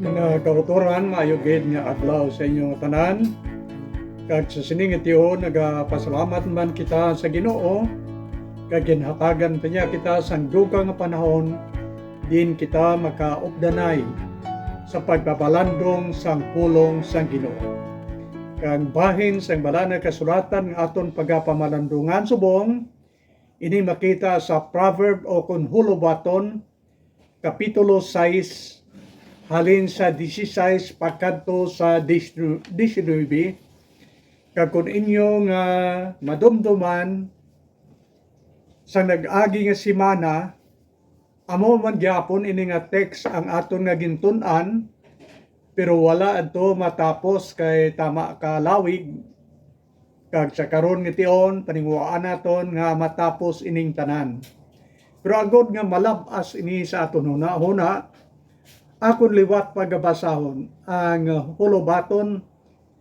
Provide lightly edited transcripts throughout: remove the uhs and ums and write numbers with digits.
Mga kauturan, maayo gid nga adlaw sa inyong tanan. Kag sa sining itiyo, nagapasalamat man kita sa Ginoo. Kag ginhatagan pa niya kita sa dugang nga panahon, din kita makaupdanay sa pagbabalandong sang pulong sang Ginoo. Kag bahin sang balana kasulatan nga aton pagapamalandungan subong, ini makita sa Proverb o kun Hulubaton, Kapitulo 6, halin sa 16 pagkadto sa 19. Kag kun inyo nga madumduman sa nag-agi nga semana, amo man gyapon ini nga text ang aton nga gintun-an, pero wala adto matapos kay tama ka lawig. Kag sa karon nga tion paningwaan naton nga matapos ining tanan. Pero agod nga malabas ini sa aton huna, akon liwat pagabasahon ang Hulubaton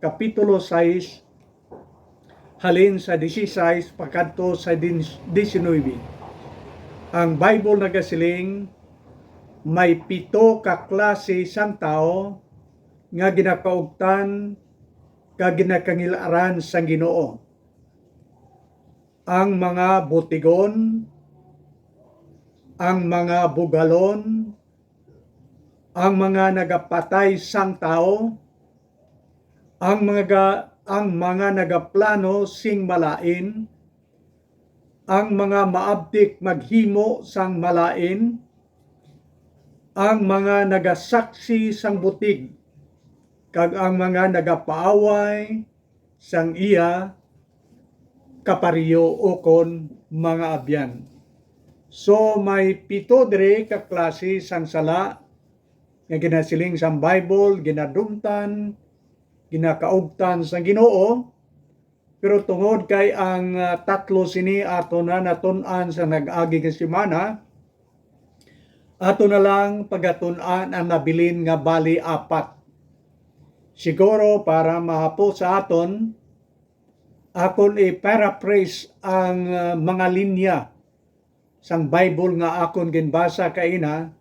Kapitulo 6 halin sa 16 pagkadto sa 19. Ang Bible nagasiling may 7 ka klase sang tao nga ginakaugtan kag ginakangilaran sang Ginoo. Ang mga butigon, ang mga bugalon, ang mga nagapatay sang tao, ang mga nagaplano sing malain, ang mga maabdik maghimo sang malain, ang mga nagasaksi sang butig, kag ang mga nagapaaway sang iya kapariyo o kon mga abyan. So may 7 dire ka klase sang sala nga ginasiling sa Bible, ginadumtan, ginakaugtan sa Ginoo, pero tungod kay ang tatlo sini ato na natun-an sa nag-agi nga semana, ato na lang pagatun-an ang nabilin nga bali 4. Siguro para mahapo sa aton, akon i-paraphrase ang mga linya sang Bible nga akon ginbasa kaina,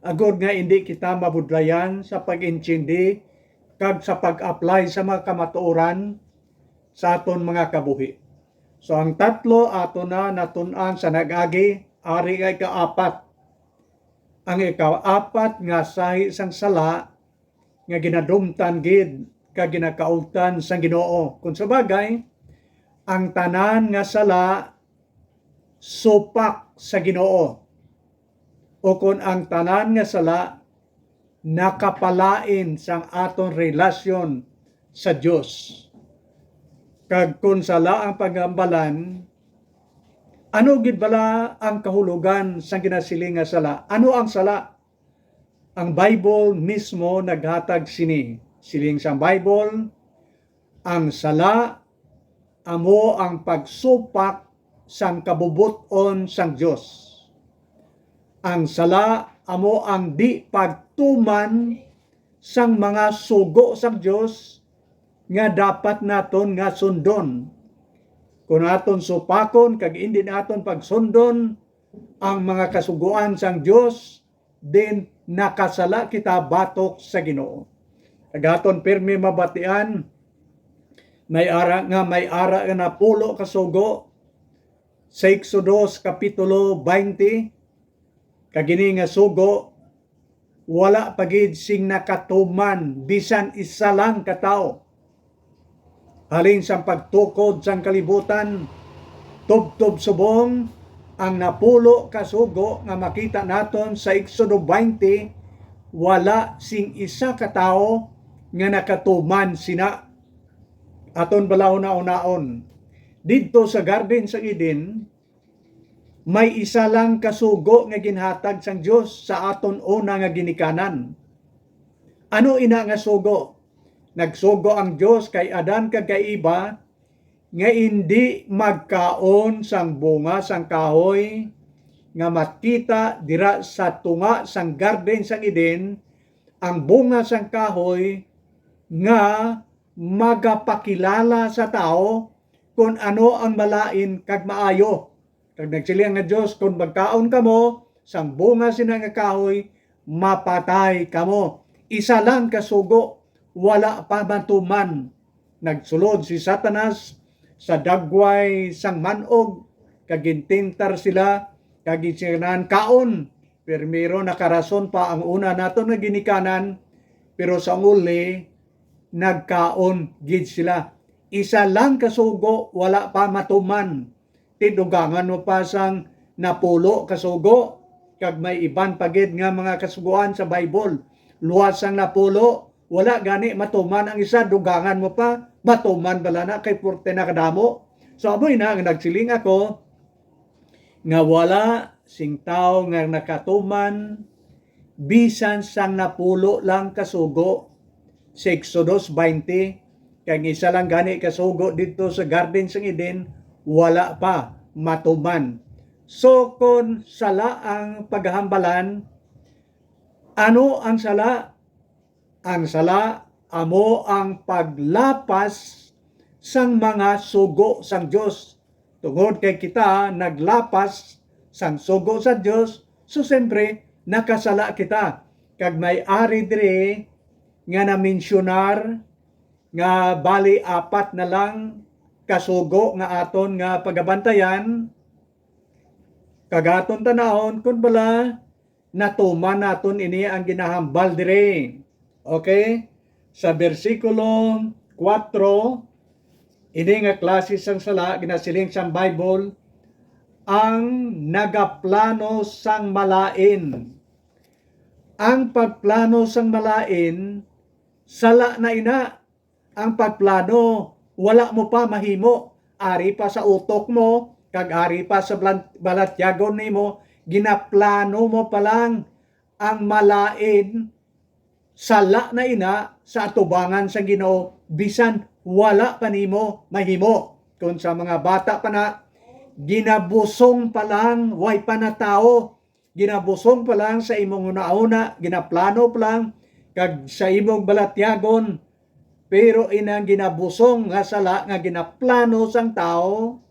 agod nga hindi kita mabudlayan sa pag-intindi kag sa pag-apply sa mga kamatuoran sa aton mga kabuhi. So ang tatlo ato na natun-an sa nag-agi, ari kay kaapat. Ang ika-apat nga sahi sang sala nga ginadumtan gid kag ginakaugtan sang Ginoo. Kung sa bagay, ang tanan nga sala supak sa Ginoo. O kung ang tanan nga sala nakapalain sang aton relasyon sa Dios. Kag kung sala ang pagambalan, ano gid bala ang kahulugan sang ginasiling nga sala? Ano ang sala? Ang Bible mismo naghatag sini. Siling sang Bible, ang sala amo ang pagsupak sang kabubuton sang Dios. Ang sala amo ang di pagtuman sang mga sugo sang Dios nga dapat naton nga sundon. Kung aton supakon kag hindi naton pagsundon ang mga kasuguan sang Dios, then nakasala kita batok sa Ginoo. Agaton pirmi mabatian, may ara nga napulo ka sugo sa Exodus Kapitulo 20, kagini nga sugo wala pagid sing nakatuman bisan isa lang ka tawo. Halin sa pagtukod sang kalibutan, tubtob subong ang napulo ka sugo nga makita naton sa Exodus 20, wala sing isa ka tawo nga nakatuman sina. Aton balaw na unaon didto sa garden sa Eden, may isa lang kasugo nga ginhatag sang Dios sa aton una nga ginikanan. Ano ina nga sugo? Nagsugo ang Dios kay Adan kag kay Eva nga hindi magkaon sang bunga sang kahoy nga makita dira sa tunga sang garden sang Eden, ang bunga sang kahoy nga magapakilala sa tao kung ano ang malain kag maayo. Kag nagsiling nga Dios, kung magkaon kamo sang bunga sina nga kahoy, mapatay kamo. Isa lang kasugo, wala pa matuman. Nagsulod si Satanas sa dagway sang manog, kagintintar sila, kaginsinan kaon. Pero nakarason pa ang una nato na ginikanan, pero sa uli, nagkaon gid sila. Isa lang kasugo, wala pa matuman. Tidugangan mo pa sang napulo kasugo, kag may iban pagid nga mga kasuguan sa Bible. Luwas ang napulo, wala gani matuman ang isa, dugangan mo pa, matuman bala na kay porte na kadamo. So amoy na nagsiling ako nga wala sing tao nga nakatuman bisan sang napulo lang kasugo sa Exodus 20, kay isa lang gani kasugo dito sa Garden sang Eden, wala pa matuman. So kung sala ang paghambalan, ano ang sala? Ang sala amo ang paglapas sang mga sugo sang Dios. Tungod kay kita naglapas sang sugo sa Dios, so siyempre nakasala kita. Kag may ari dire nga na-mensionar nga bali apat na lang kasugo nga aton nga pagabantayan, kagaton tanahon kun bala natuman naton ini ang ginahambal dire. Okay? Sa bersikulo 4, ini nga klase sang sala ginasiling sang Bible, ang nagaplano sang malain. Ang pagplano sang malain, sala na ina. Ang pagplano, wala mo pa mahimo. Ari pa sa utok mo, kag ari pa sa balatyagon nimo, ginaplano mo pa lang ang malain. Sala na ina sa atubangan sa Ginoo, bisan wala pa nimo mahimo. Kung sa mga bata pa na, ginabusong pa lang, way pa na tao, ginabusong pa lang sa imong una-una, ginaplano pa lang, kag sa imong balatyagon, pero inang ginabusong nga sala nga ginaplano sang tao,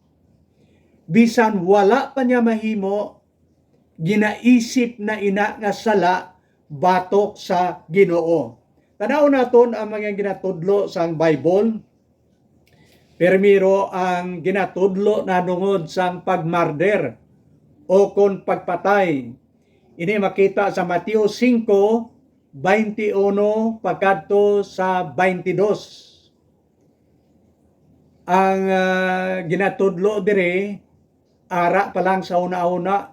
bisan wala pa niya mahimo, ginaisip na ina nga sala, batok sa Ginoo. Tanaw naton ang mga ginatudlo sang Bible. Permiro ang ginatudlo na nungod sang pagmarder o kon pagpatay. Ini makita sa Mateo 5:21 pagkadto sa 22. Ang ginatudlo dire, ara pa lang sa una-una,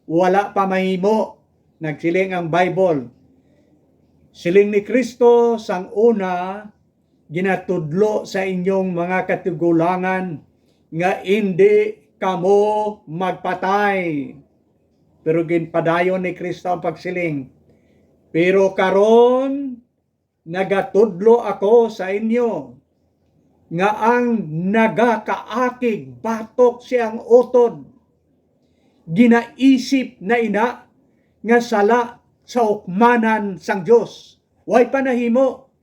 wala pa mahimo. Nagsiling ang Bible. Siling ni Kristo sang una, ginatudlo sa inyong mga katigulangan nga hindi kamo magpatay. Pero ginpadayon ni Kristo ang pagsiling. Pero karon nagatudlo ako sa inyo nga ang nagakaakig batok siyang utod. Ginaisip na ina nga sala sa ukmanan sang Dios. Way pa nahimo.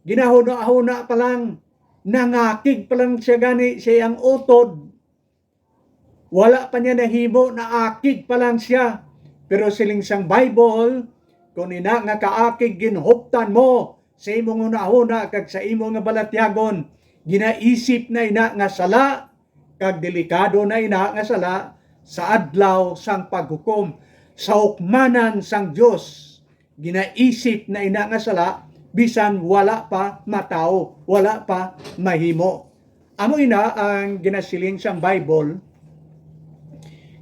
Ginahuna-huna pa lang, nangakig pa lang siya gani siyang utod. Wala pa niya nahimo, naakig pa lang siya. Pero siling sang Bible, kung ina nga kaakig ginhuptan mo sa imong una-huna kag sa imong nga balatyagon, ginaisip na ina nga sala, kag delikado na ina nga sala sa adlaw sang paghukom. Sa ukmanan sang Dios, ginaisip na ina nga sala, bisan wala pa matao, wala pa mahimo. Amo ina ang ginasiling sang Bible,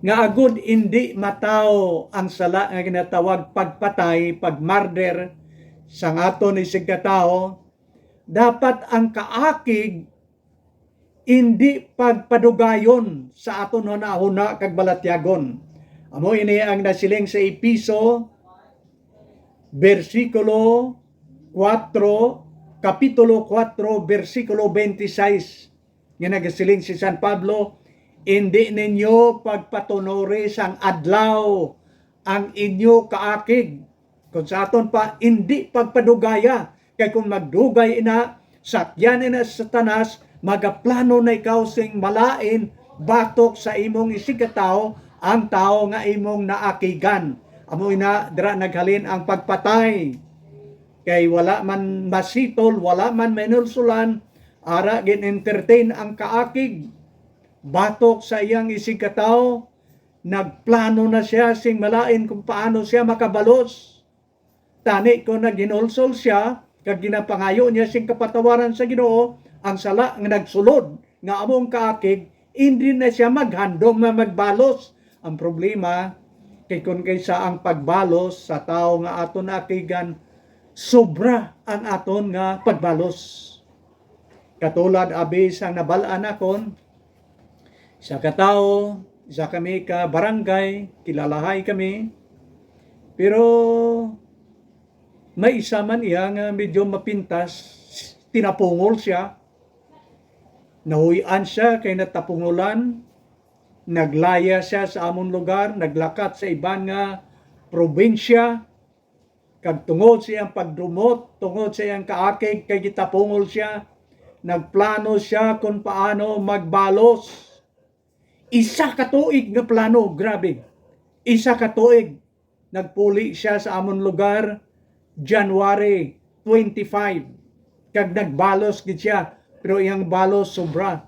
nga agud hindi matao ang sala nga ginatawag pagpatay, pagmarder sang aton isig katao, dapat ang kaakig hindi pagpadugayon sa aton hunahuna kag balatyagon. Amo ini ang nasiling sa Episo versikulo 4, kapitulo 4, versikulo 26. Nga nagasiling si San Pablo, hindi ninyo pagpatunori sang adlaw ang inyo kaakig. Kung sa aton pa, hindi pagpadugaya. Kay kung magdugay ina, sakyan ina sa Satanas, magaplano na ikaw sing malain, batok sa imong isigataw, ang tao nga imong naakigan. Amo ina dira naghalin ang pagpatay. kay wala man masitol, wala man menulsulan, ara gin entertain ang kaakig, batok sa iyang isig katao, nagplano na siya sing malain kung paano siya makabalos. Tani ko na ginulsol siya, kag ginapangayo niya sing kapatawaran sa Ginoo, ang sala nga nagsulod nga among kaakig, hindi na siya maghandom na magbalos. Ang problema, kay kung kaysa ang pagbalos sa tao nga aton akigan, sobra ang aton nga pagbalos. Katulad abis ang nabalaan akon, sa katao, isa kami ka barangay, kilalahay kami, pero may isa man iya nga medyo mapintas, tinapungol siya, nahuyan siya kay natapungulan, naglaya siya sa among lugar, naglakat sa ibang nga probinsya, kag tungod sa iyang pagdumot, tungod sa iyang kaakig, kay gitapungol siya, nagplano siya kung paano magbalos. Isa ka tuig nga plano, grabe. Isa ka tuig. Nagpuli siya sa amon lugar, January 25. Kag nagbalos gid siya, pero iyang balos sobra.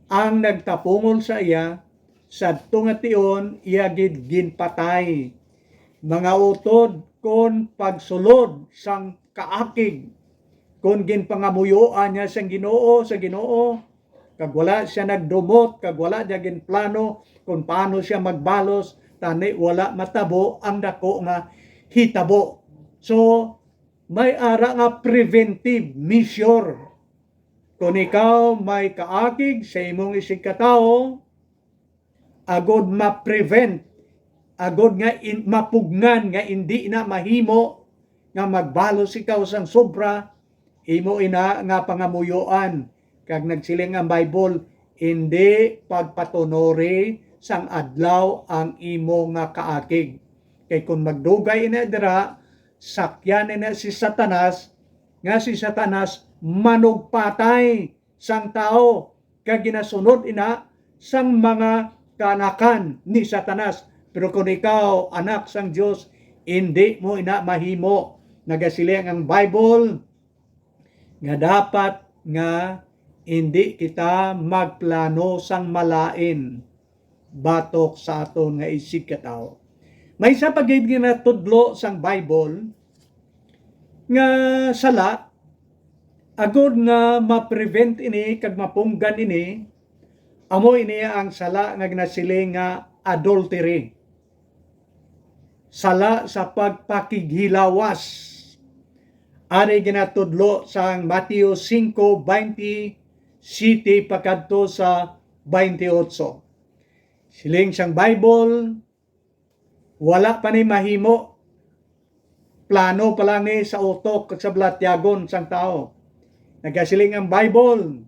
Ang nagtapungol sa iya, sa tungation, iya gid ginpatay. Mga utod kon pagsulod sang kaakig, kung ginpangamuyuan niya sa Ginoo, kag wala siya nagdumot, kag wala niya ginplano kung paano siya magbalos, tani wala matabo ang dako nga hitabo. So, may ara nga preventive measure. Kung ikaw may kaakig sa imong isig katao, agod ma-prevent, agod nga mapugnan nga hindi na mahimo nga magbalos ikaw sang sobra, imo ina nga pangamuyuan. Kag nagsiling ang Bible, hindi pagpatunori sang adlaw ang imo nga kaakig. Kay kung magdugay ina dira, sakyan ina si Satanas, nga si Satanas manugpatay sang tao, kag ginasunod ina sang mga kanakan ni Satanas. Pero kung ikaw anak sang Dios, hindi mo ina mahimo. Nagasiling ang Bible nga dapat nga hindi kita magplano sang malain batok sa aton nga isig katao. May isa pa gid ginatudlo sang Bible nga sala, agod nga ma-prevent ini kag mapunggan ini, amo ini ang sala nga ginasiling nga adultery. Sala sa pagpakighilawas. Ari ginatudlo sang Mateo 5:27 pakadto sa 28. Siling sang Bible, wala pa ni mahimo, plano pa lang ni sa utok at sa blatyagon sang tao. Nagasiling ang Bible,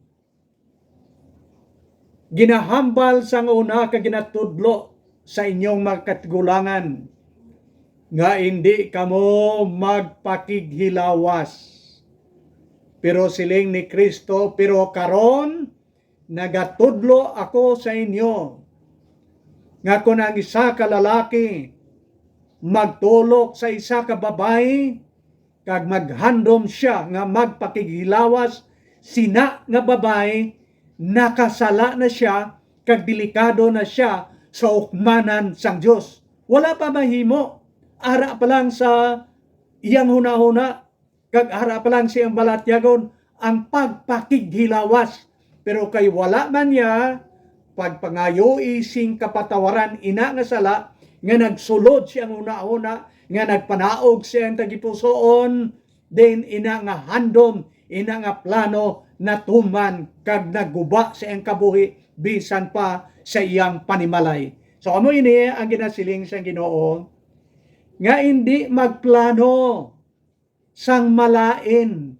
ginahambal sang una ka ginatudlo sa inyong mga katigulangan, nga hindi kamo magpakighilawas. Pero siling ni Kristo, pero karon nagatudlo ako sa inyo, nga kung ang isa ka lalaki magtulok sa isa ka babae, kag maghandom siya nga magpakighilawas, sina nga babae, nakasala na siya, kag delikado na siya sa ukmanan sang Dios. Wala pa mahimo. Ara pa lang sa iyang hunahuna, kag ara pa lang siyang balatyagon, ang pagpakighilawas. Pero kay wala man niya, pagpangayo ising kapatawaran ina nga sala, nga nagsulod siyang hunahuna, nga nagpanaog siyang tagipusoon, then ina nga handom, ina nga plano, natuman, kag naguba siyang kabuhi, bisan pa sa iyang panimalay. So amo ini ang ginasiling sa Ginoo, nga hindi magplano sang malain.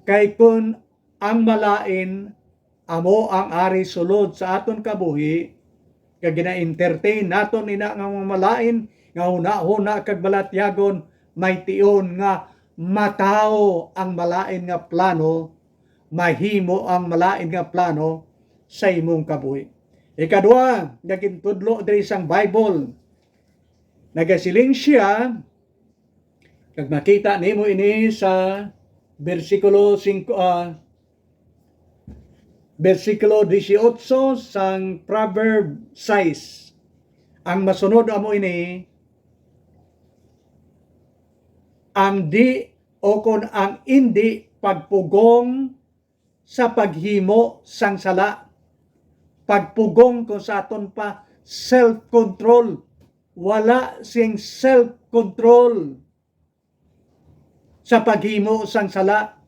Kay kun ang malain, amo ang ari sulod sa aton kabuhi, kag gina-entertain naton ina nga malain, nga huna-huna kag balatyagon, may tion nga matao ang malain nga plano, mahimo ang malain nga plano sa imong kabuhi. Ikadua, nagintudlo diri sang Bible, nagasiling siya, Kag makita nimo ini sa bersikulo 5 bersikulo 18 sang Proverb 6. Ang masunod amo ini ang di o kon ang hindi pagpugong sa paghimo sang sala. Pagpugong kung sa aton pa self-control. Wala sing self-control sa paghimo sang sala.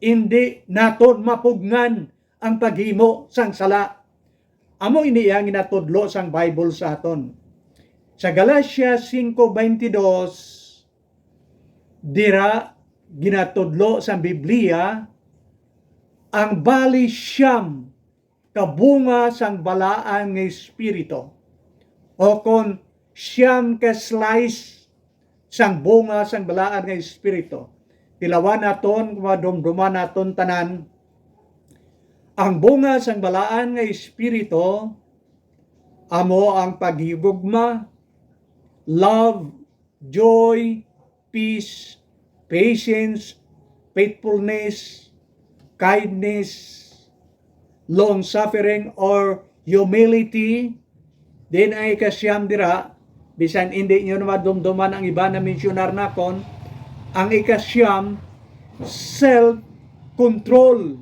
Hindi naton mapugnan ang paghimo sang sala. Amo ini ang ginatudlo sang Bible sa aton. Sa Galatia 5:22 dira ginatudlo sa Biblia ang bali siyam kabunga sang balaan nga espiritu o kon siyam ka slice sang bunga sang balaan nga espiritu. Tilawan naton, madumduman naton tanan. Ang bunga sang balaan nga espiritu amo ang paghigugma, love, joy, peace, patience, faithfulness, kindness, long-suffering or humility. Din ay ikasyam dira, bisan hindi nyo na madumduman ang iba na misyonar nakon, ang ikasyam, self-control,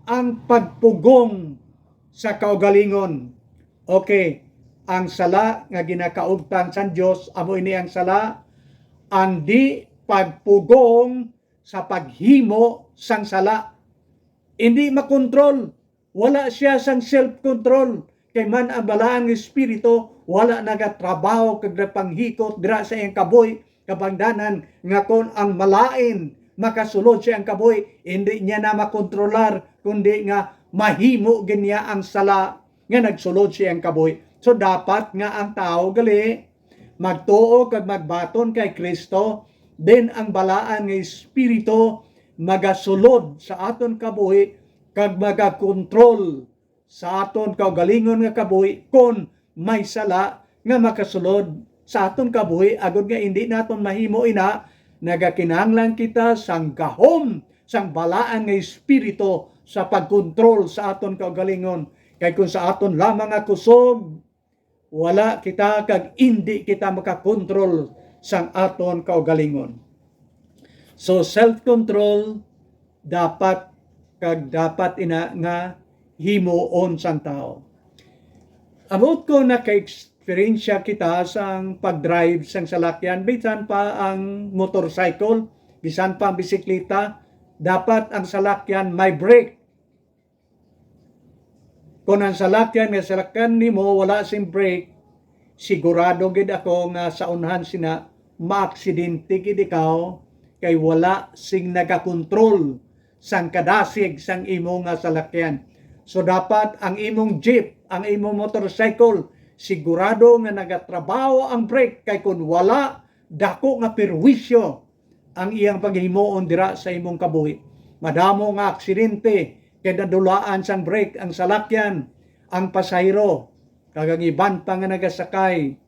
ang pagpugong sa kaugalingon. Okay, ang sala nga ginakaugtan sa Dios, amo ini ang sala, ang di pagpugong sa paghimo sang sala. Hindi makontrol. Wala siya sang self-control. Kay man ang balaan ng espiritu, wala nagatrabaho kag panghikot dira sa iyang kaboy, kabangdanan nga kon ang malain makasulod siya ang kaboy, hindi niya na makontrolar, kundi nga mahimo ginya ang sala nga nagsulod siya ang kaboy. So dapat nga ang tao gali magtuo kag magbaton kay Kristo, then ang balaan nga espiritu magasulod sa aton kabuhi kag magakontrol sa aton kaugalingon nga kabuhi kon may sala nga makasulod sa aton kabuhi agud nga hindi naton mahimo ina. Nagakinahanglan kita sang gahom sang balaan nga espiritu sa pagkontrol sa aton kaugalingon. Kay kung sa aton lamang nga kusog, wala kita kag hindi kita makakontrol sang aton kaugalingon. So self-control dapat ina nga himuon sang tao. Amot ko naka-experiensya kita sang pag-drive sang salakyan, bisan pa ang motorcycle, bisan pa ang bisikleta, dapat ang salakyan may brake. Kung ang salakyan nimo wala sing brake, sigurado gid ako nga sa unahan sina maaksidente gid ikaw kay wala sing nagakontrol sang kadasig sang imo nga salakyan. So dapat ang imong jeep, ang imong motorcycle, sigurado nga nagatrabaho ang brake kay kun wala, dako nga perwisyo ang iyang paghimuon dira sa imong kabuhi. Madamo nga aksidente kay nadulaan sang brake ang salakyan, ang pasahero, kagang iban pa nga nagasakay,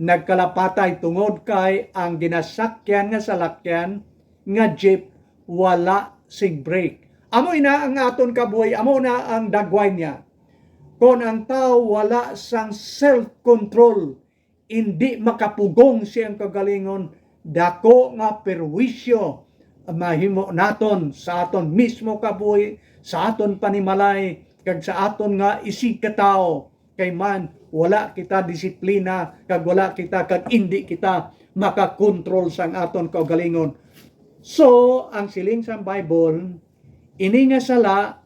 nagkalapatay tungod kay ang ginasakyan nga salakyan nga jeep wala sing brake. Amo ina ang aton kabuhi, amo na ang dagway niya. Kung ang tao wala sang self-control, hindi makapugong siyang kagalingon, dako nga perwisyo mahimo naton sa aton mismo kabuhi, sa aton panimalay, kag sa aton nga isikataw. Kay man wala kita disiplina, kag wala kita kag hindi kita makakontrol sang aton kaugalingon. So ang siling sang Bible, ini nga sala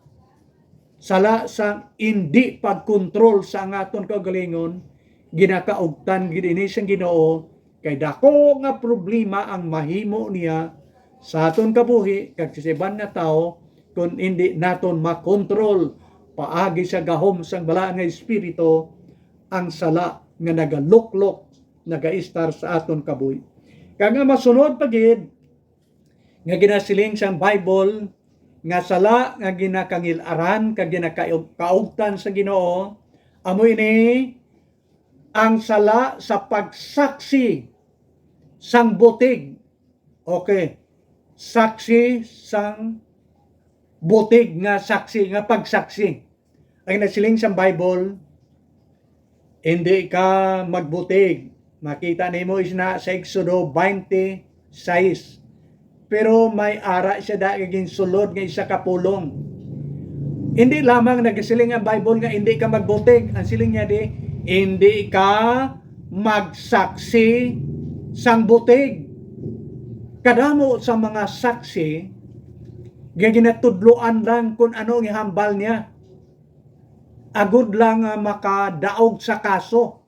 sang hindi pagkontrol sa aton kaugalingon, ginakaugtan gid ini sang Ginoo, kay dako nga problema ang mahimo niya sa aton kabuhi kag sa iban nga tao kung hindi naton makontrol paagi sa gahom sang balaan nga espiritu ang sala nga nagaluklok nagaistar sa aton kabuhi. Kag nga masunod pagid nga ginasiling sang Bible nga sala nga ginakangilaran kag ginakaugtan sa Ginoo, amo ini ang sala sa pagsaksi sang butig Okay. Saksi sang butig nga saksi, nga pagsaksi. Ang nasiling sa Bible, hindi ka magbutig. Makita nimo is na sa Exodo 26. Pero may ara siya daging sulod nga isa ka pulong. Hindi lamang nagasiling ang Bible nga hindi ka magbutig. Ang siling niya di, hindi ka magsaksi sang butig. Kadamo sa mga saksi, ginatudloan lang kung ano ang ihambal niya. Agud lang makadaog sa kaso.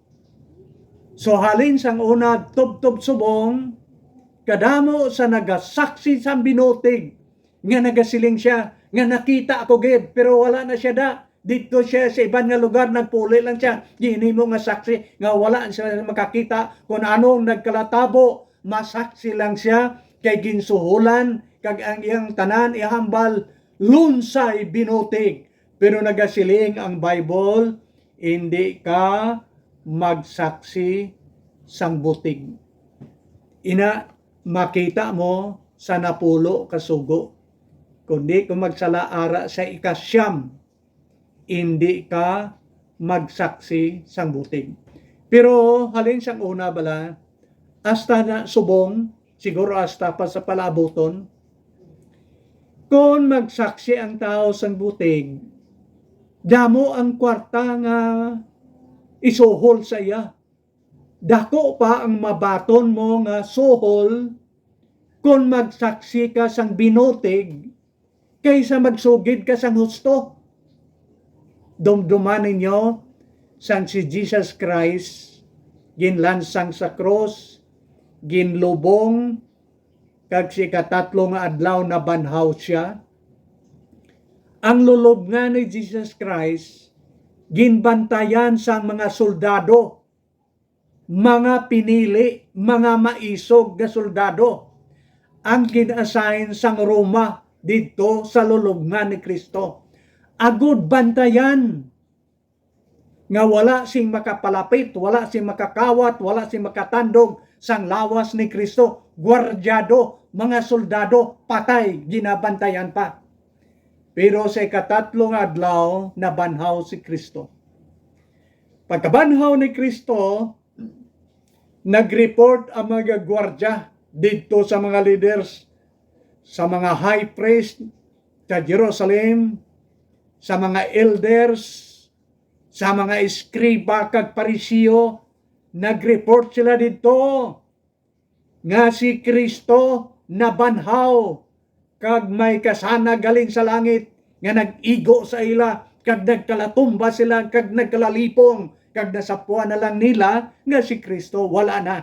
So halin sang una, tub-tub subong, kadamo sa nagasaksi sa binutig, nga nagasiling siya, nga nakita ako gid, pero wala na siya da. Dito siya sa ibang nga lugar, nagpuli lang siya. Gini mo nga saksi, nga wala siya makakita kung anong nagkalatabo. Masaksi lang siya, kay ginsuhulan, kag ang iyang tanan, ihambal, lunsay binutig. Pero nagasiling ang Bible, hindi ka magsaksi sang butig. Ina, makita mo sa napulo kasugo. Kundi kung magsalaara sa ikasyam, hindi ka magsaksi sang butig. Pero halin sang una bala, hasta na subong, siguro hasta pa sa palabuton, kung magsaksi ang tao sang butig, damo ang kwarta nga isuhol sa iya. Dako pa ang mabaton mo nga suhol kung magsaksi ka sang binutig kaysa magsugid ka sang husto. Dumduman ninyo sang si Jesus Christ ginlansang sa cross, ginlubong, kag si katatlo nga adlaw na banhaw siya. Ang lulob nga ni Jesus Christ, ginbantayan sang mga soldado, mga pinili, mga maisog na soldado, ang ginassign sang Roma dito sa lulob nga ni Kristo. Agud bantayan, nga wala sing makapalapit, wala sing makakawat, wala sing makatandog sang lawas ni Kristo. Gwardyado, mga soldado, patay, ginabantayan pa. Pero sa ikatatlong adlaw, nabanhaw si Kristo. Pagkabanhaw ni Kristo, nag-report ang mga gwardya dito sa mga leaders, sa mga high priest sa Jerusalem, sa mga elders, sa mga eskriba kag parisiyo, nag-report sila dito nga si Kristo nabanhaw kag may kasana galing sa langit nga nag-igo sa ila kag nagkalatumba sila kag nagkalalipong kag nasapuan na lang nila nga si Kristo wala na.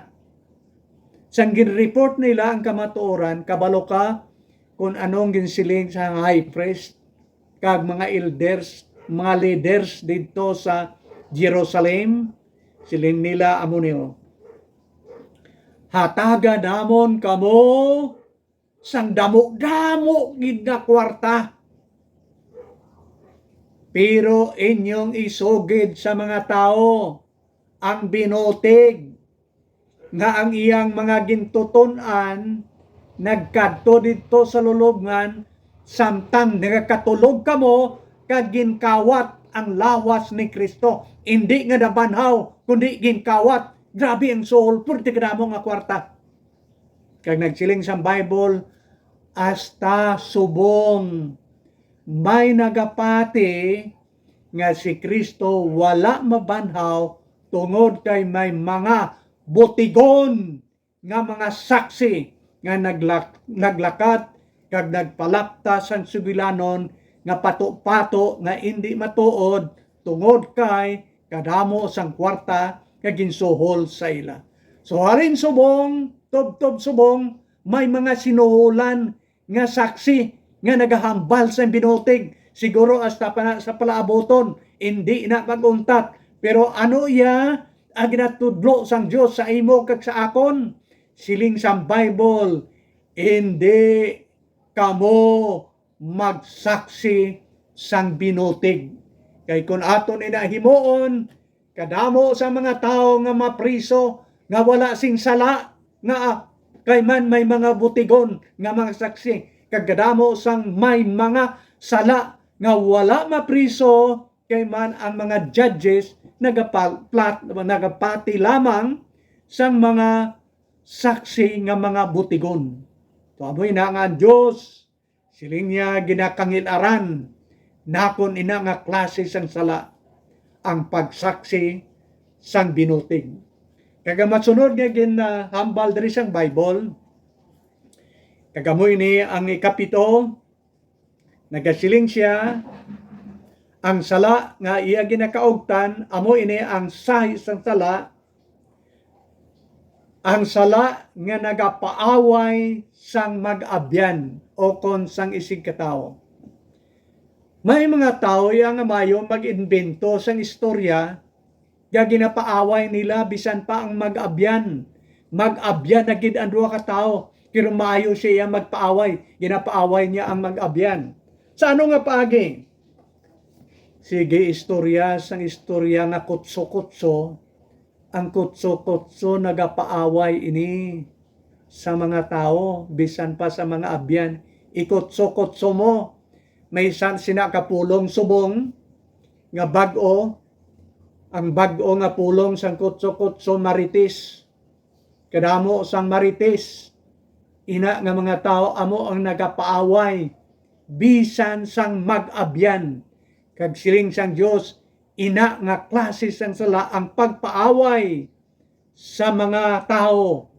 Sang gin-report nila ang kamatuoran, kabalo ka kung anong ginsiling sa high priest kag mga elders, mga leaders dito sa Jerusalem. Siling nila amunio, hataga namon kamo sang damo-damo gid na kwarta, pero inyong isugid sa mga tao ang binutig nga ang iyang mga gintuton-an nagkadto dito sa lulubngan, samtang nagakatulog kamo kag ginkawat ang lawas ni Kristo. Hindi nga nabanhaw, kundi ginkawat. Grabe ang soul, purti ka mo nga kwarta. Kag nagsiling sa Bible, hasta subong may nagapati nga si Kristo wala mabanhaw tungod kay may mga butigon nga mga saksi nga naglakat kag nagpalapta sa sugilanon nga pato-pato nga hindi matuod tungod kay kadamo sang kwarta nga ginsuhol sa ila. So halin subong, tub-tub subong, may mga sinuhulan nga saksi nga nagahambal sa binutig. Siguro hasta pa na, sa palaaboton, hindi na maguntat. Pero ano iya ang ginatudlo sang Dios sa imo kag sa akon? Siling sa Bible, hindi kamo magsaksi sang binutig. Kay kung aton inahimuon, kadamo sa mga tao nga mapriso, nga wala sing sala, nga kay man may mga butigon nga mga saksi, kagdamo sang may mga sala nga wala mapriso, kay man ang mga judges nagapati lamang sang mga saksi nga mga butigon. So amoy na nga Diyos, siling niya ginakangilaran, nakon ina nga klase sang sala, ang pagsaksi sang binuting. Kaga matsunod nga ginahambal diri sang Bible, kagamoy ni ang ikapito, nagasiling siya, ang sala nga iya ginakaugtan, amo ini ang sahi sang sala, ang sala nga nagapaaway sang mag-abyan o kon sang isig katao. May mga tao yang mayo mag-invento sang istorya nga ginapaaway nila bisan pa ang mag-abyan. Mag-abyan na gid ang duha ka tawo, pero maayo siya magpaaway, ginapaaway niya ang mag-abyan. Sa ano nga paagi? Sige, istorya sang istorya nga kutso-kutso, ang kutso-kutso nagapaaway ini sa mga tao, bisan pa sa mga abyan. Ikutso-kutso mo, may sinakapulong subong nga bag-o, ang bag-o nga pulong sang kutso-kutso maritis. Kadamo sang maritis, ina nga mga tao amo ang nagapaaway bisan sang mag-abyan. Kag siling sang Dios, ina nga klase sang sala ang pagpaaway sa mga tao,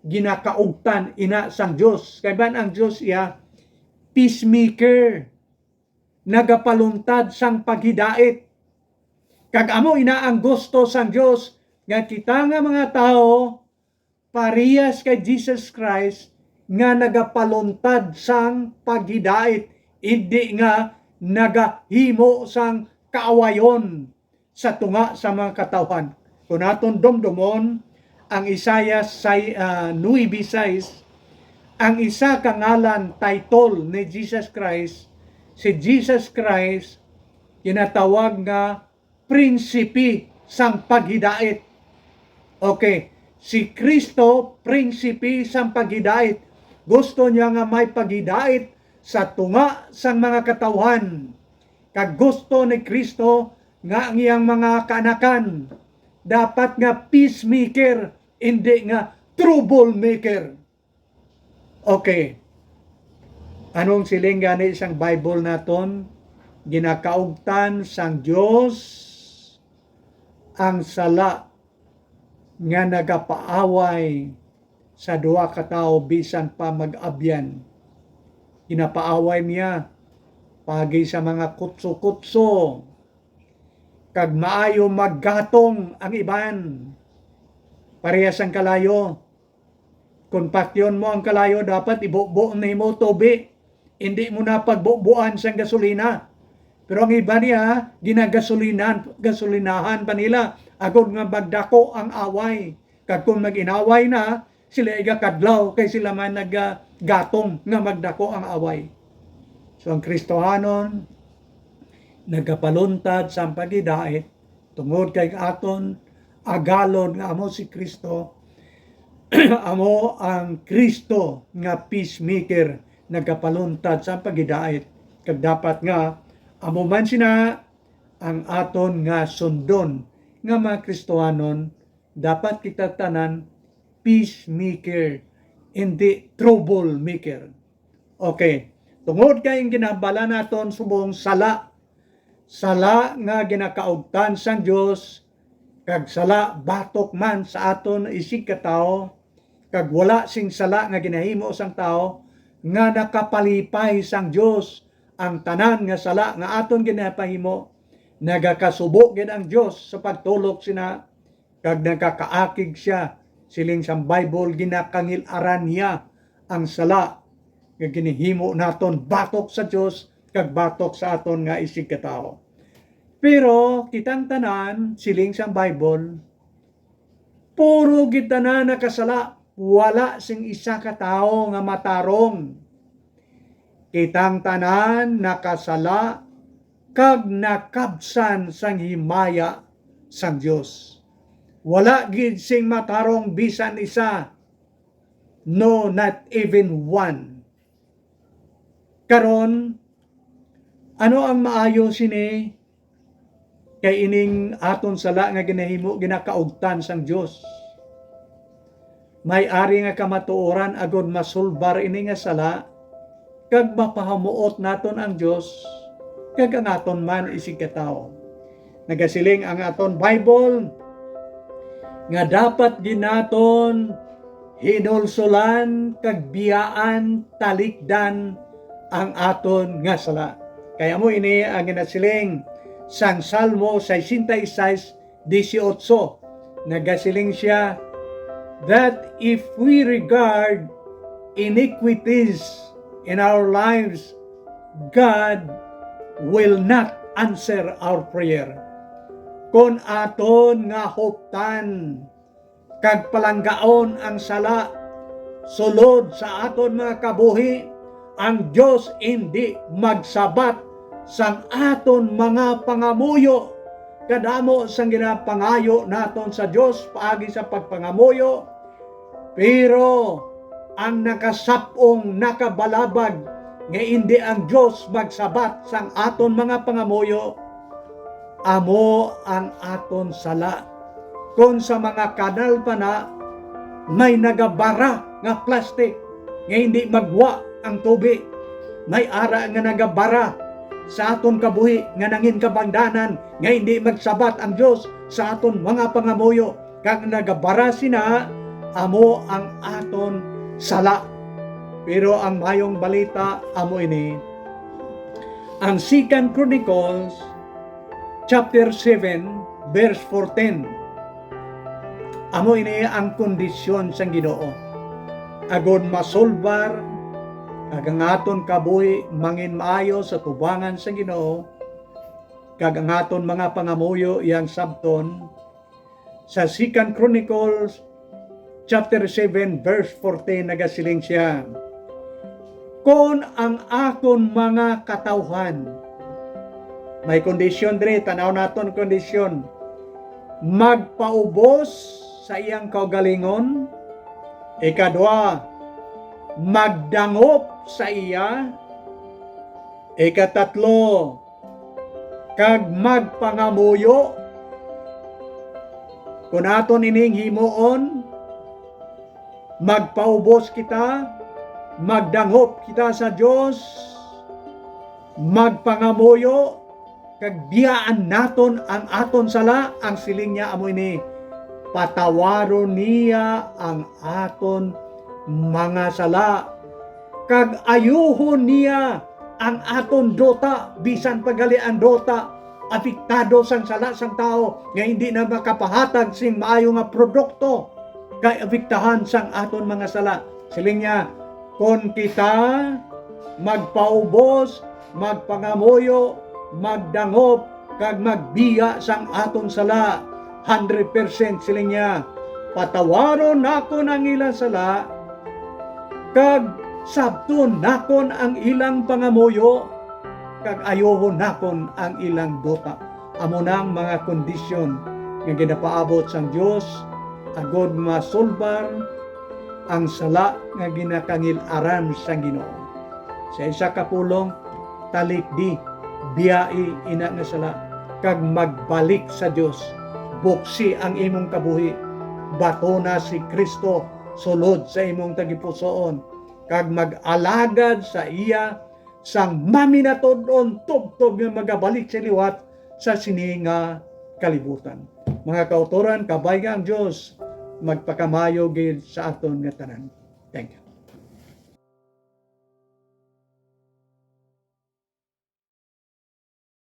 ginakaugtan ina sang Dios. Kay ban ang Dios iya peacemaker, nagapaluntad sang paghidait. Kag amo ina ang gusto sang Dios nga kita nga mga tao parehas kay Jesus Christ nga nagapaluntad sang paghidait, hindi nga nagahimo sang kaawayon sa tunga sa mga katawhan. Kung naton dumdumon ang Isaiah 9:6, ang isa ka ngalan title ni Jesus Christ, si Jesus Christ kinatawag nga prinsipi sang paghidait. Okay, si Kristo prinsipi sang paghidait. Gusto niya nga may paghidait sa tunga sang mga katawhan. Kag gusto ni Kristo nga ang iyang mga kaanakan dapat nga peacemaker, hindi nga troublemaker. Okay. Anong siling gani isang Bible naton? Ginakaugtan sang Dios ang sala nga nagapaaway sa duha ka tawo bisan pa mag-abyan. Ginapaaway niya pagi sa mga kutso-kutso, kag maayo maggatong ang iban, parehas ang kalayo. Kung patyon mo ang kalayo, dapat ibubo na mo tubi, hindi mo na pagbubuan sa gasolina. Pero ang iba niya, gasolinahan pa nila, agod nga magdako ang away. Kag kung mag-inaway na, sila igakadlaw, kay sila man naggatong nga magdako ang away. So ang Kristohanon, nagapaluntad sa paghidait, tungod kay aton agalon nga amo si Kristo, amo ang Kristo nga peacemaker, nagapaluntad sa paghidait. Kag dapat nga, amo man sina ang aton nga sundon nga mga Kristohanon, dapat kita tanan peacemaker, hindi troublemaker. Okay, tungod kay ang ginabala naton subong sala nga ginakaugtan sang Dios, kag sala batok man sa aton isig katao, kag wala sing sala nga ginahimo sang tao nga nakapalipay sang Dios. Ang tanan nga sala nga aton ginapahimo, nagakasubo gid ang Dios sa pagtulok sina, kag nagkakaakig siya. Siling sa Bible, ginakangilaran niya ang sala nga ginihimo naton batok sa Dios kag batok sa aton nga isig katao. Pero kitang tanan, siling sa Bible, puro gid tanan nakasala, wala sing isa ka tawo nga matarong. Kitang tanan nakasala kag nakabsan sang himaya sang Dios. Wala gid sing matarong bisan isa. No, not even one. Karon, ano ang maayo sini kay ining aton sala nga ginahimo ginakaugtan sang Dios? May ari nga kamatuoran agod masulbar ini nga sala kag mapahamuot naton ang Dios kag ang aton man isig katawo. Nagasiling ang aton Bible nga dapat ginaton hinulsulan kag biyaan talikdan ang aton nga sala. Kaya mo ini ang ginasiling sang Salmo 66:18. Nagasiling siya that if we regard iniquities in our lives, God will not answer our prayer. Kon aton nga hoptan kag palanggaon ang sala sulod sa aton mga kabuhi, ang Dios hindi magsabat sang aton mga pangamuyo. Kadamo sang ginapangayo naton sa Dios paagi sa pagpangamuyo, pero ang nakasapong nakabalabag nga hindi ang Dios magsabat sang aton mga pangamuyo, amo ang aton sala. Kung sa mga kanal pa na may nagabara nga plastic nga hindi magwa ang tubig, may ara nga nagabara sa aton kabuhi nga nangin kabangdanan nga hindi magsabat ang Dios sa aton mga pangamuyo, kag nagabara sina, amo ang aton sala. Pero ang mayong balita amo ini, ang 2 Chronicles chapter 7 verse 14. Amo ini ang kondisyon sang Ginoo agod masulbar kag ang aton kabuhi mangin maayo sa tubangan sa Ginoo, kag ang aton mga pangamuyo iyang sabton. Sa 2 Chronicles chapter 7 verse 14 nagasiling siya, kon ang akon mga katawhan, may kondisyon dire, tanaw naton kondisyon, magpaubos sa iyang kaugalingon. Ikadua, magdangop sa iya. Ikatatlo, kag magpangamuyo. Kung aton ining himuon, magpaubos kita, magdangop kita sa Dios, magpangamuyo, kag biyaan naton ang aton sala. Ang siling niya amo ini, patawaron niya ang aton mga sala, kag ayuhon niya ang aton dota, bisan pagali ang dota apektado sang sala sang tao nga hindi na makapahatag sing maayo nga produkto kay apektahan sang aton mga sala. Siling niya, kon kita magpaubos, magpangamuyo, magdangop, kag magbiya sang aton sala, 100% siling niya, patawaron nakon ang ilang sala, kag sabton nakon ang ilang pangamuyo, kag ayohon nakon ang ilang dota. Amo nang mga kondisyon nga ginapaabot sang Dios agod masulbar ang sala nga ginakangil-aran sang Ginoo. Sa isa ka pulong, talikdi biyai ina nga sala, kag magbalik sa Dios. Buksi ang imong kabuhi, bato na si Kristo sulod sa imong tagipusoon, kag mag-alagad sa iya sang maminatod-on tubtob nga magabalik sa liwat sa sininga kalibutan. Mga kautoran, kabay nga ang Dios magpakamayo gid sa aton nga tanan. Thank you.